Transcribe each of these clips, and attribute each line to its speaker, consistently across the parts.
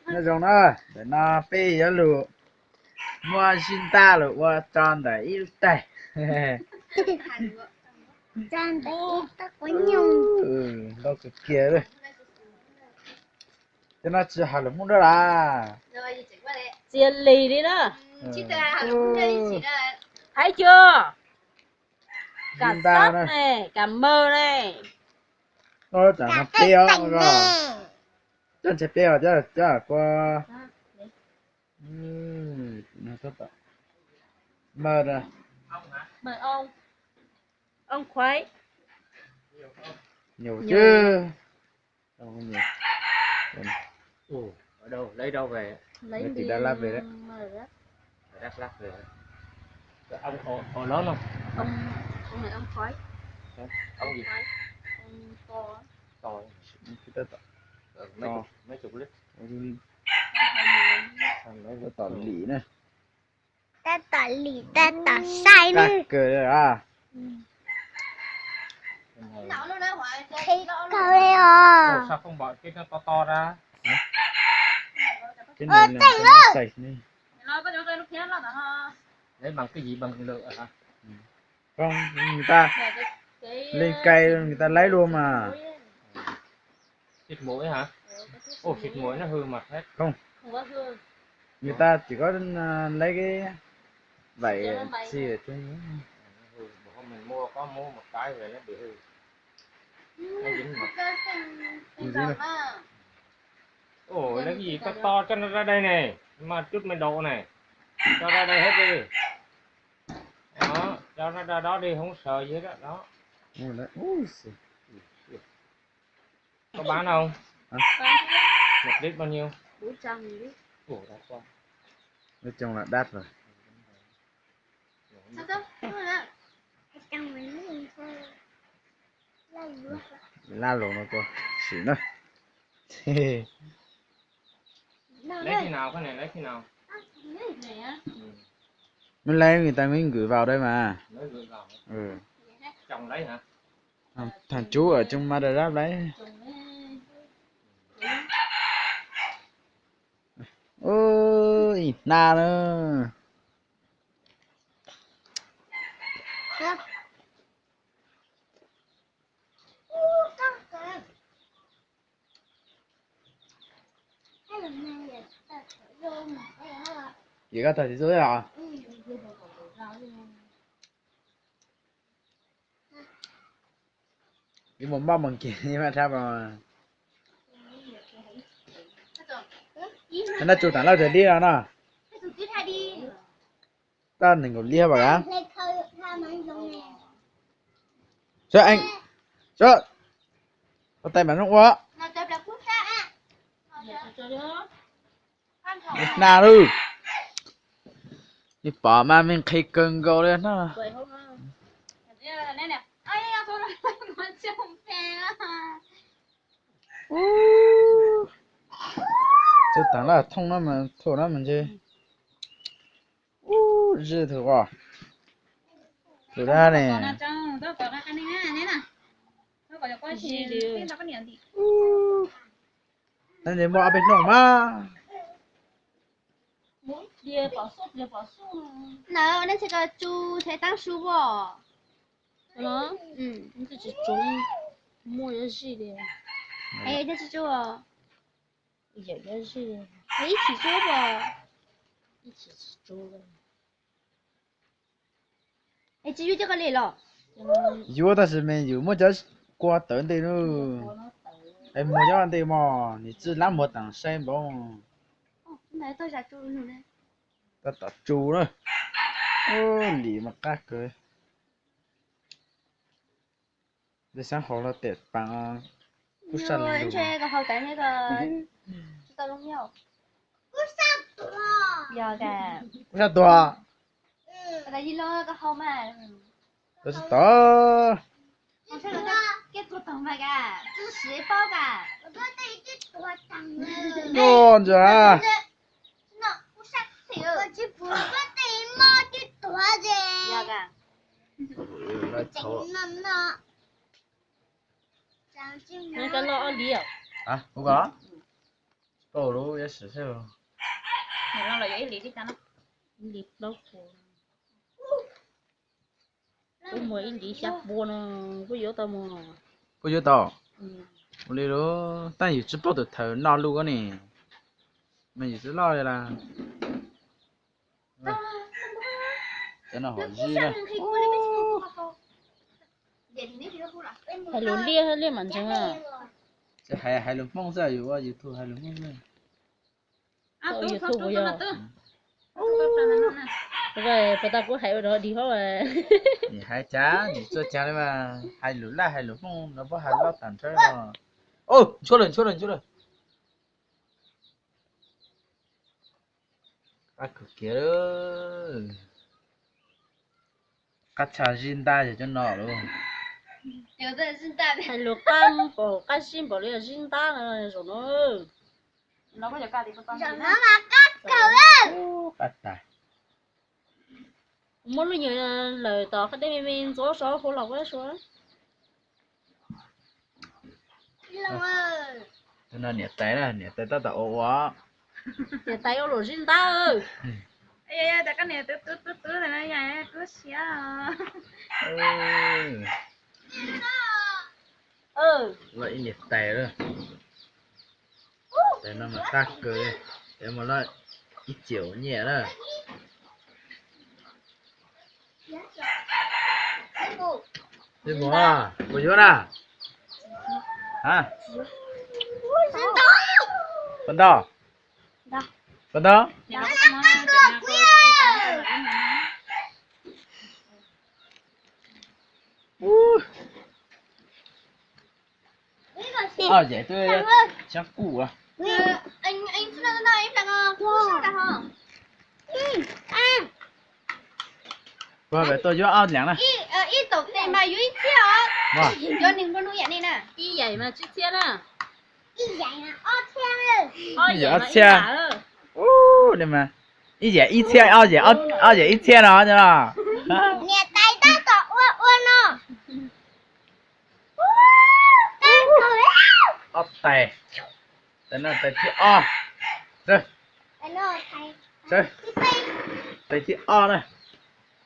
Speaker 1: nó giống nó để nó phê cho lụ mua xin ta lụ mua tròn để ít tay
Speaker 2: Tròn để ít ta có nhung.
Speaker 1: đâu cái kia rồi cho nó chỉ hạt lủng đó là
Speaker 3: chiên lì đi đó thấy chưa cả sóc này cả mơ này
Speaker 1: nó chẳng nó béo rồi chân sẽ béo chứ chứ qua nó tốt ạ mơ rồi
Speaker 3: mời ông khuấy
Speaker 1: nhiều chứ không nhiều
Speaker 4: ở đâu lấy đâu về
Speaker 3: lấy
Speaker 1: thì Đà Lạt về đấy
Speaker 4: Đắk Lắk về ông họ lớn không
Speaker 3: ông này ông khuấy
Speaker 4: ông gì
Speaker 3: ông to
Speaker 4: to
Speaker 1: kita tak
Speaker 4: mấy chục lít
Speaker 1: nó tỏ lì nè
Speaker 2: Ta tỏ lì ta tỏ sai nữa.
Speaker 1: cắt cười rồi à
Speaker 2: Thấy câu đây à.
Speaker 4: sao không bỏ cái nó to to ra
Speaker 1: cái này là nó sạch đi
Speaker 4: lấy bằng cái gì bằng lửa hả
Speaker 1: không người ta lên cây người ta lấy luôn mà
Speaker 4: xịt mũi hả ồ xịt mũi nó hư mặt hết
Speaker 1: không
Speaker 3: có hương
Speaker 1: người ta chỉ có lấy cái vảy xì ở trên
Speaker 4: hôm mình mua có mua một cái về nó bị hư nó dính mặt ồ lấy cái gì to to cho nó ra đây này mà chút mình độ này cho ra đây hết đi đó cho nó ra đó đi không sợ gì hết đó có bán không một lít bao nhiêu
Speaker 3: 400 lít
Speaker 4: ồ đắt quá
Speaker 1: nói chung là đắt rồi la lộn nó cô xỉn nữa
Speaker 4: lấy khi nào cái này lấy khi nào
Speaker 1: mình lấy người ta mới gửi vào đây mà
Speaker 4: mới gửi vào
Speaker 1: ừ
Speaker 4: chồng lấy hả
Speaker 1: thằng chú ở trong Madrap lấy ôi na nữa chỉ có thời dưới à cái mồm bao bằng kia nhưng mà sao mà nó chụp thẳng lao trời đi rồi nè ta đừng có lia vào á cho anh cho có tay bắn không quá nào đi đi bỏ mà mình khi cần go lên nó就等了痛那么痛那么去日头啊有的呢那你摸bên nông mà
Speaker 2: Nào, nó sẽ có chú thấy tăng số bỏ.
Speaker 3: nó nó chỉ trúng mua cái gì đi
Speaker 2: Ê, nó sẽ chú à?
Speaker 3: vậy cái gì đi
Speaker 2: Ý chỉ chú bỏ.
Speaker 3: chỉ trúng
Speaker 2: Ê, chỉ chú cho cái này lọ.
Speaker 1: 有的是没有，么叫瓜等的喽。哎，么叫的嘛？你只那么当生不？
Speaker 2: Này tôi giả chú nữa đấy.
Speaker 1: Ta tập chú nữa. Ô, lì mà cắt cười. Để sáng họ là tết bằng cú săn
Speaker 2: Rồi, anh
Speaker 1: luôn.
Speaker 2: chơi cái hậu tải này cái tao không hiểu. Cú săn to. Giờ kìa.
Speaker 1: Cú săn to.
Speaker 2: Cái gì lo cái hậu mà.
Speaker 1: Đó là to.
Speaker 2: Không sao là cái cột tầng mà kìa. Chú sĩ bao kìa. Tôi thấy cái cột tầng.
Speaker 1: Ngon chưa?
Speaker 2: Nó cú săn thì ở chỉ phụ có tí mà cái to gì. Giờ kìa. Chính nó.
Speaker 3: nó cái lọ liều
Speaker 1: À, không có. Ồ lú ya sử sao.
Speaker 3: Thì nó là giấy liệt đi cho nó. Liệt đâu của. Có mấy đi sắp buồn có yếu tao mà.
Speaker 1: Có vô tao.
Speaker 3: Ừ.
Speaker 1: Ồ lú ta chỉ chỉ bảo được thở nó luôn cái này. Mình chỉ lo đây là. Cái nào hỏi gì đây?
Speaker 3: Hay luôn lia mạnh chăng à?
Speaker 1: Cái hai lần phong raอยู่ว่า YouTube hai lần phong ra.
Speaker 3: Tôi YouTube bây giờ. Rồi, phải ta cũng hay rồi đi thôi à.
Speaker 1: Thì hai cha, thì cho cha đấy mà hai lần phong nó có hai lót tàn chơi mà. Ô, chỗ lên. À cực kia đó. Cắt chả zin ta thì cho nó luôn.
Speaker 3: Hay luôn cam, bỏ cái sim bỏ lên sim ta rồi nó. Nó có giờ cả thì có tao.
Speaker 2: Rồi nó mà cắt cầu lên.
Speaker 1: Cắt ta.
Speaker 3: Muốn lúc nhiều lời tỏ cái đấy mình số khổ lọc cái số.
Speaker 2: Long ơi.
Speaker 1: Cho nên nhiệt tay ta ổ quá.
Speaker 3: Thì tay ô lộ sim ta ơi.
Speaker 5: Ê, tại cái này tứ này nó dài cứ xía à.
Speaker 1: Vậy nhiệt tay rồi. Tay nó mà tắc cười. Để mà nó ít chiều nhẹ đó. Đi bố à, bố vô à? Hả? Con to? Con to?
Speaker 5: Nhà nó có món chuyện nào có cái tao
Speaker 1: Vậy tôi chắc củ à?
Speaker 2: Anh xuống đây em đang sao đang hả?
Speaker 1: Rồi vậy tôi vô ao nhãn này.
Speaker 2: Y tổ này mà dưới chiều.
Speaker 1: Vâng.
Speaker 2: Cho nên con nuôi vậy này nè.
Speaker 3: Y vậy mà chứ chết à.
Speaker 2: Y vậy nè, ô theo rồi.
Speaker 3: Vậy mà y giả rồi.
Speaker 1: Đây mà. Ý vậy ít xe ao vậy ít xe nó chứ nào.
Speaker 2: Nè tay ta tổ uôn nó.
Speaker 1: Ốc tay. Tên là tay chữ O. Rồi.
Speaker 2: Tay nó tay.
Speaker 1: Rồi. Tay chữ O này.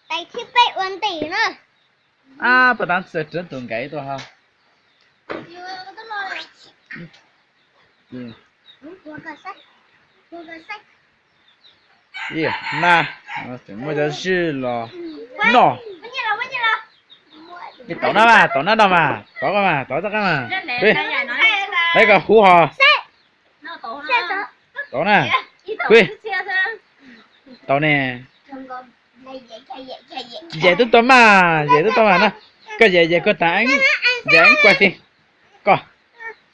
Speaker 2: Tay thiết bị uốn tỉ nữa.
Speaker 1: À, bà đang sợ trấn tuần cái tôi hả? Na, moi就是了。No. Cái tổ nó mà, tổ đâu mà, tổ ra cái mà. Đi. Đây cả hú hò.
Speaker 3: Nó tổ
Speaker 1: Tổ nè. Quy. Tổ nè. Vậy tôi mà nè. Cái vậy có tảng. Vậy anh quay phim. Coi.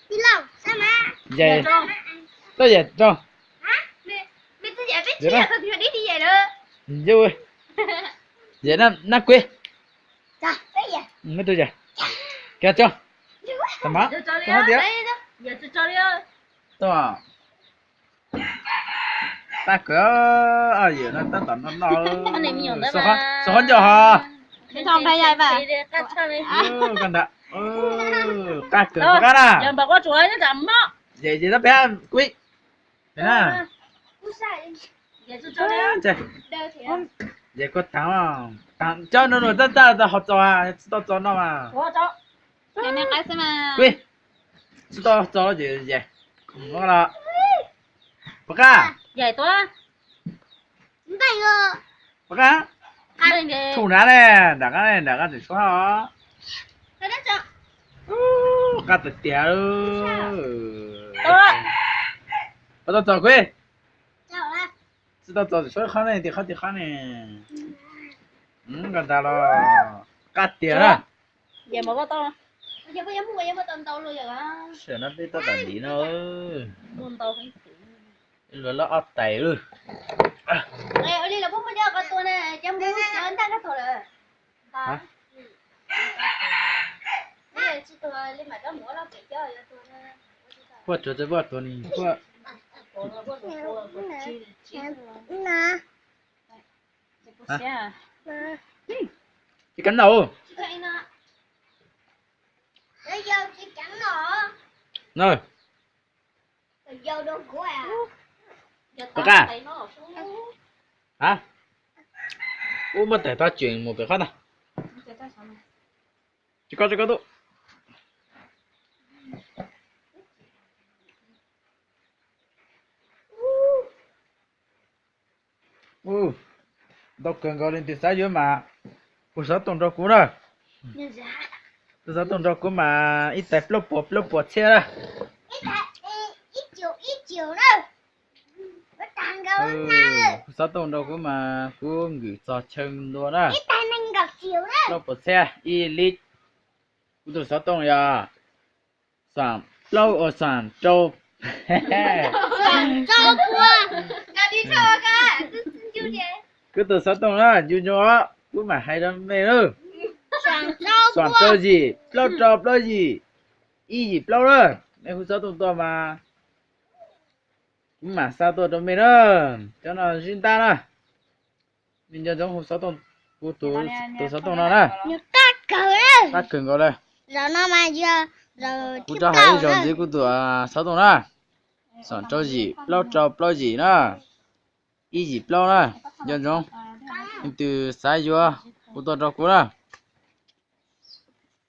Speaker 2: Đi lâu, sao mà?
Speaker 1: Vậy. Tôi vậy cho.
Speaker 2: Mình tôi dạy biết chia, tôi đi về nữa.
Speaker 1: Vui. Vậy nó quy.
Speaker 2: Trời, cái gì?
Speaker 1: Mấy tôi vậy. Kìa cho. Tầm má.
Speaker 3: Cho đi
Speaker 1: Tao
Speaker 3: á. Giờ cho đi á.
Speaker 1: Tôi à. Ta cửa à gì nó ta tận nó số hơn cho họ.
Speaker 5: Cái thòng đây dài mà.
Speaker 1: Con đã. Ta cửa cái nào.
Speaker 3: Giờ bà có chuối nó chậm á.
Speaker 1: Vậy nó bé quý. Thế nào.
Speaker 3: Giờ cho đi á.
Speaker 1: Chơi. Vậy có thằng thằng cho nó ta học trò à, tao cho nó mà.
Speaker 3: Cho.
Speaker 5: Cái này cái xem mà.
Speaker 1: Quý. Tao cho gì vậy? Ngon là. Bác à.
Speaker 3: Vậy tôi á.
Speaker 2: Đây ngờ.
Speaker 1: Bác á.
Speaker 3: Bên kìa.
Speaker 1: Thủ ná này, đã cái gì số hả?
Speaker 2: Cái đó cho.
Speaker 1: Cắt được tía luôn.
Speaker 3: Tôi á.
Speaker 1: Tao cho quý.
Speaker 2: Chào là.
Speaker 1: Tao cho số khăn này thì khăn này. Gần ta lo. Cắt tía đó.
Speaker 3: Giờ mà có to.
Speaker 2: Giờ có dám mua tôm tàu luôn rồi á.
Speaker 1: Sợ nó biết tao làm gì nữa.
Speaker 3: Buồn to phải.
Speaker 1: Rồi nó ớt tẩy luôn.
Speaker 2: Ê, ở đây là bố mới đeo con tôi nè, chăm bố cho anh ta cái thôi rồi.
Speaker 1: Hả?
Speaker 2: Bây giờ chị tôi lên mặt đó múa nó kể cho tôi nè.
Speaker 1: Vợ cho vợ tôi đi. Vợ.
Speaker 2: Nè.
Speaker 1: Hả? Chị cắn đầu.
Speaker 2: Chị thấy nè. Bây giờ chị cắn nó.
Speaker 1: Rồi.
Speaker 2: Bây Vô đâu của à.
Speaker 1: Bác à? Hả? Ủa mà tại ta chuyển một cái khác à? Chỉ có thôi. Đâu cần gọi lên từ sáng dưới mà. Ủa sao tông rau củ rồi?
Speaker 2: Như giá.
Speaker 1: Từ sáng tông rau củ mà ít tại lốp bột xe ra.
Speaker 2: Ít chiều nữa. Bắt tàng gấu nào.
Speaker 1: Sao tông rau củ mà cũng gửi cho chân luôn á.
Speaker 2: Ít tay mình gặp chiều nữa.
Speaker 1: Lốp bột xe, y lít. Cú từ sao tông ya? Sản lâu ở sản châu.
Speaker 2: Cho qua. Cả đi cho cả. Chú gì?
Speaker 1: Cứ từ sao tông đó, chú nhỏ. Cú mà hay đam mê nữa. Soạn
Speaker 2: qua.
Speaker 1: cho gì? Lâu trọp lo gì? Y gì lâu đó. Em không sao tông to mà. Cú mà sao tôi đam mê nữa. Cho nó xin ta đó. Mình cho giống không sao tông. Cú từ sao tông đó nè.
Speaker 2: Như tát cờ đó.
Speaker 1: Tắt cường gọi đây.
Speaker 2: Rồi nó mà giờ. Rồi
Speaker 1: Cú
Speaker 2: tiếp
Speaker 1: cho
Speaker 2: đầu
Speaker 1: hay rồi gì cú từ sao tông đó. Soạn cho gì? Lâu trọp lo gì nữa. Y gì lâu đó. Dân giống. Em từ sai vô. Cú tôi cho cú đó.